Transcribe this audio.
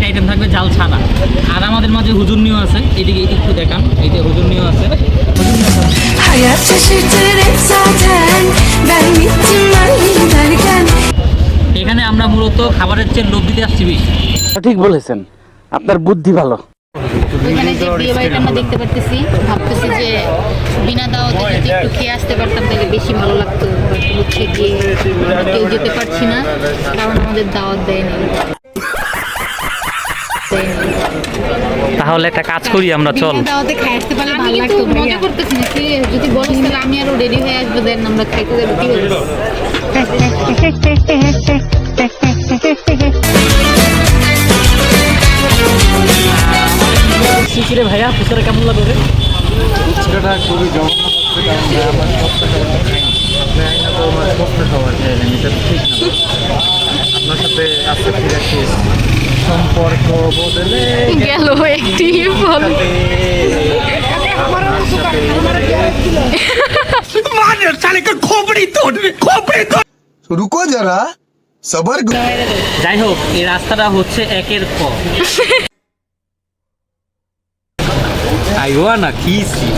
একটা আইটেম থাকবে জাল ছানা। আর আমাদের মাঝে হুজুর নিও আছে, এদিকে একটু দেখান, এই যে হুজুর নিও আছে। Hayat şaşırtır hep zaten. Ben gittim ben giderken. এখানে আমরা মূলত খাবারের চেয়ে লোভ দিতে আসছি বেশি। ঠিক বলেছেন, আপনার বুদ্ধি ভালো। ওইখানে যে বিয়ে বাড়িটা আমরা দেখতে পারতেছি, ভাবতেছি যে বিনা দাওয়াতে যদি একটু খেয়ে আসতে পারতাম তাহলে বেশি ভালো লাগতো। হচ্ছে গিয়ে আমরা কেউ যেতে পারছি না কারণ আমাদের দাওয়াত দেয়নি। তাহলে একটা কাজ করি আমরা, চল। বিনা দাওয়াতে খাই আসতে পারলে ভালো লাগতো। মজা করতেছি না, সিরিয়াস। যদি বলিস তাহলে আমি আরো রেডি হয়ে আসবো, দেন আমরা খাইতে যাবো। কি বলবো? শিশিরে ভাইয়া ফুচকাটা কেমন লাগবে? ফুচকাটা খুবই জঘন্য লাগছে, কারণ আমার সপ্তাহ খাবার খাই আপনি আইনা তো আমার সপ্তাহ খাবার খাইলেন, এটা ঠিক না। আপনার সাথে আজকে ফিরে আসি সম্পর্ক বদলে গেল একটি ফল। रुको जरा सबर যাই হোক, এই রাস্তাটা হচ্ছে একের পর। আইওয়া না কিসি